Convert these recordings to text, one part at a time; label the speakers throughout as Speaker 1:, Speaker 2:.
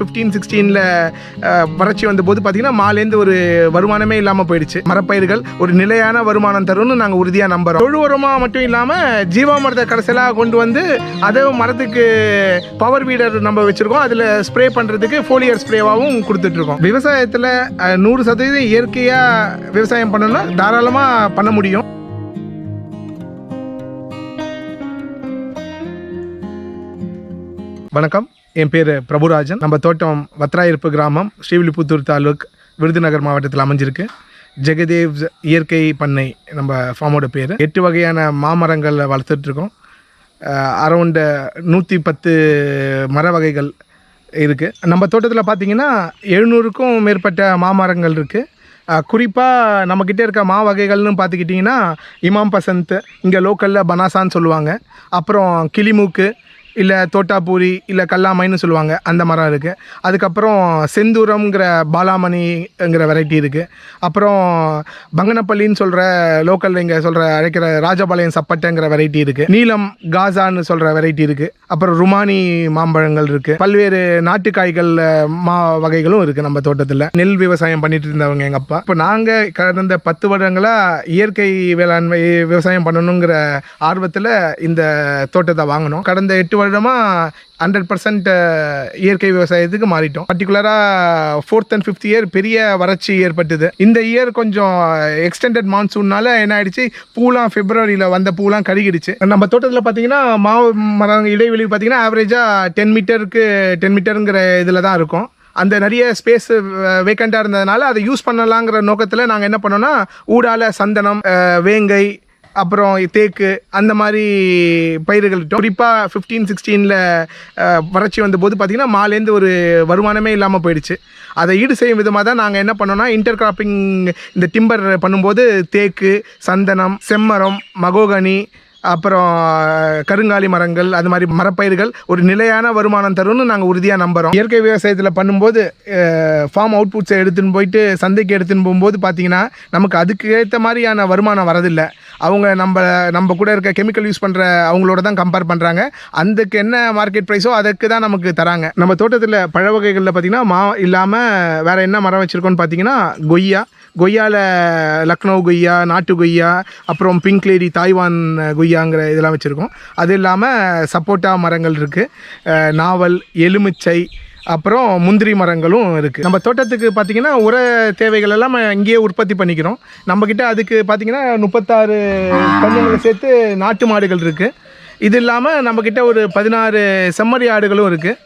Speaker 1: 15-16ல் வறட்சி வந்தபோது பார்த்திங்கன்னா மாலேருந்து ஒரு வருமானமே இல்லாமல் போயிடுச்சு. மரப்பயிர்கள் ஒரு நிலையான வருமானம் தரும்னு நாங்கள் உறுதியாக நம்புகிறோம். தொழு உரமாக மட்டும் இல்லாமல் ஜீவாமிர்த கடைசியெல்லாம் கொண்டு வந்து அதை மரத்துக்கு பவர் வீடர் நம்ம வச்சுருக்கோம். அதில் ஸ்ப்ரே பண்ணுறதுக்கு ஃபோலியர் ஸ்ப்ரேவாகவும் கொடுத்துட்ருக்கோம். விவசாயத்தில் 100% இயற்கையாக விவசாயம் பண்ணணும்னா தாராளமாக பண்ண முடியும். வணக்கம், என் பேர் பிரபுராஜன். நம்ம தோட்டம் வத்ராயிருப்பு கிராமம், ஸ்ரீவில்லிபுத்தூர் தாலுக், விருதுநகர் மாவட்டத்தில் அமைஞ்சிருக்கு. ஜெகதேவ் இயற்கை பண்ணை நம்ம ஃபார்மோட பேர். 8 வகையான மாமரங்கள் வளர்த்துட்ருக்கோம். அரௌண்டு 110 மர வகைகள் இருக்குது. நம்ம தோட்டத்தில் பார்த்திங்கன்னா 700க்கும் மேற்பட்ட மாமரங்கள் இருக்குது. குறிப்பாக நம்மக்கிட்ட இருக்க மா வகைகள்னு பார்த்துக்கிட்டிங்கன்னா இமாம் பசந்த், இங்கே லோக்கலில் பனாசான்னு சொல்லுவாங்க. அப்புறம் கிளிமூக்கு இல்லை தோட்டாப்பூரி இல்லை கல்லாமைன்னு சொல்லுவாங்க, அந்த மரம் இருக்குது. அதுக்கப்புறம் செந்தூரம்ங்கிற பாலாமணிங்கிற வெரைட்டி இருக்குது. அப்புறம் பங்கனப்பள்ளின்னு சொல்கிற லோக்கலில் இங்கே அழைக்கிற ராஜபாளையம் சப்பட்டைங்கிற வெரைட்டி இருக்குது. நீலம் காசான்னு சொல்கிற வெரைட்டி இருக்குது. அப்புறம் ருமானி மாம்பழங்கள் இருக்குது. பல்வேறு நாட்டுக்காய்கள் மா வகைகளும் இருக்குது நம்ம தோட்டத்தில். நெல் விவசாயம் பண்ணிட்டு இருந்தவங்க எங்கள் அப்பா. இப்போ நாங்கள் கடந்த 10 வருடங்களாக இயற்கை வேளாண்மை விவசாயம் பண்ணணுங்கிற ஆர்வத்தில் இந்த தோட்டத்தை வாங்கினோம். கடந்த 8 வருடமாக 100% இயற்கை விவசாயத்துக்கு மாறிட்டோம். பர்டிகுலராக 4th and 5th இயர் பெரிய வறட்சி ஏற்பட்டது. இந்த இயர் கொஞ்சம் எக்ஸ்டெண்டட் மான்சூன்னால என்ன ஆயிடுச்சு, பூலாம் பிப்ரவரியில் வந்த பூலாம் கருகிடுச்சு. நம்ம தோட்டத்தில் பார்த்தீங்கன்னா மாவு மரம் இடைவெளி பார்த்தீங்கன்னா ஆவரேஜாக 10 மீட்டருங்கிற இதில் தான் இருக்கும். அந்த நிறைய ஸ்பேஸ் வேக்கண்ட்டாக இருந்ததுனால அதை யூஸ் பண்ணலாங்கிற நோக்கத்தில் நாங்கள் என்ன பண்ணோன்னா ஊடால சந்தனம், வேங்கை, அப்புறம் தேக்கு, அந்த மாதிரி பயிர்கள். குறிப்பாக 15-16ல் வறட்சி வந்தபோது பார்த்திங்கன்னா மாலேருந்து ஒரு வருமானமே இல்லாமல் போயிடுச்சு. அதை ஈடு செய்யும் விதமாக தான் நாங்கள் என்ன பண்ணோன்னா இன்டர் கிராப்பிங் இந்த டிம்பர் பண்ணும்போது தேக்கு, சந்தனம், செம்மரம், மகோகனி, அப்புறம் கருங்காலி மரங்கள், அது மாதிரி மரப்பயிர்கள் ஒரு நிலையான வருமானம் தரும்னு நாங்கள் உறுதியாக நம்புகிறோம். இயற்கை விவசாயத்தில் பண்ணும்போது ஃபார்ம் அவுட்புட்ஸை எடுத்துன்னு போயிட்டு சந்தைக்கு எடுத்துன்னு போகும்போது பார்த்திங்கன்னா நமக்கு அதுக்கு ஏற்ற மாதிரியான வருமானம் வரதில்லை. அவங்க நம்ம கூட இருக்க கெமிக்கல் யூஸ் பண்ணுற அவங்களோட தான் கம்பேர் பண்ணுறாங்க. அதுக்கு என்ன மார்க்கெட் ப்ரைஸோ அதுக்கு தான் நமக்கு தராங்க. நம்ம தோட்டத்தில் பழ வகைகளில் பார்த்திங்கன்னா மா இல்லாமல் வேறு என்ன மரம் வச்சுருக்கோன்னு பார்த்திங்கன்னா கொய்யாவில் லக்னோ கொய்யா, நாட்டு கொய்யா, அப்புறம் பிங்க் லேடி, தாய்வான் கொய்யாங்கிற இதெல்லாம் வச்சுருக்கோம். அது இல்லாமல் சப்போட்டா மரங்கள் இருக்குது, நாவல், எலுமிச்சை, அப்புறம் முந்திரி மரங்களும் இருக்குது. நம்ம தோட்டத்துக்கு பார்த்திங்கன்னா உர தேவைகள் எல்லாம் இங்கேயே உற்பத்தி பண்ணிக்கிறோம். நம்மக்கிட்ட அதுக்கு பார்த்திங்கன்னா 36 கன்றுங்களை சேர்த்து நாட்டு மாடுகள் இருக்குது. இது இல்லாமல் நம்மக்கிட்ட ஒரு 16 செம்மறி ஆடுகளும் இருக்குது.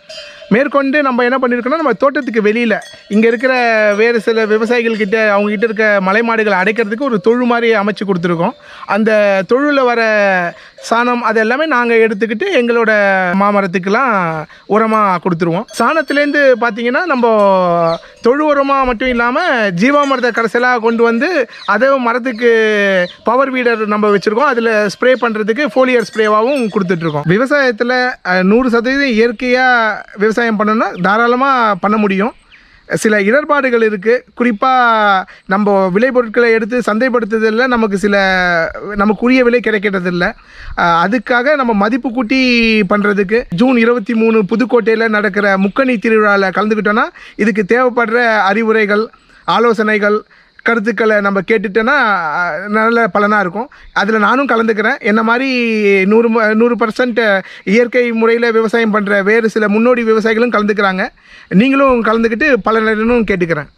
Speaker 1: மேற்கொண்டு நம்ம என்ன பண்ணியிருக்கோன்னா, நம்ம தோட்டத்துக்கு வெளியில் இங்கே இருக்கிற வேறு சில விவசாயிகள்கிட்ட அவங்ககிட்ட இருக்க மலை மாடுகளை அடைக்கிறதுக்கு ஒரு தொழு மாதிரி அமைச்சு கொடுத்துருக்கோம். அந்த தொழுவில் வர சாணம் அது எல்லாமே நாங்கள் எடுத்துக்கிட்டு எங்களோட மாமரத்துக்கெலாம் உரமாக கொடுத்துருவோம். சாணத்துலேருந்து பார்த்திங்கன்னா நம்ம தொழு உரமாக மட்டும் இல்லாமல் ஜீவாமிர்த கடைசியெல்லாம் கொண்டு வந்து அதை மரத்துக்கு பவர் வீடர் நம்ம வச்சுருக்கோம். அதில் ஸ்ப்ரே பண்ணுறதுக்கு ஃபோலியர் ஸ்ப்ரேவாகவும் கொடுத்துட்ருக்கோம். விவசாயத்தில் 100% இயற்கையாக விவசாயம் பண்ணணும்னா தாராளமாக பண்ண முடியும். சில இடர்பாடுகள் இருக்குது. குறிப்பாக நம்ம விளைபொருட்களை எடுத்து சந்தைப்படுத்துறதில் நமக்குரிய விலை கிடைக்கிறதில்ல. அதுக்காக நம்ம மதிப்பு கூட்டி பண்ணுறதுக்கு ஜூன் 23 புதுக்கோட்டையில் நடக்கிற முக்கணி திருவிழாவில் கலந்துக்கிட்டோன்னா இதுக்கு தேவைப்படுற அறிவுரைகள், ஆலோசனைகள், கருத்துக்களை நம்ம கேட்டுட்டோன்னா நல்ல பலனாக இருக்கும். அதில் நானும் கலந்துக்கிறேன். என்ன மாதிரி 100% இயற்கை முறையில் விவசாயம் பண்ணுற வேறு சில முன்னோடி விவசாயிகளும் கலந்துக்கிறாங்க. நீங்களும் கலந்துக்கிட்டு பலனடையணும்னு கேட்டுக்கிறேன்.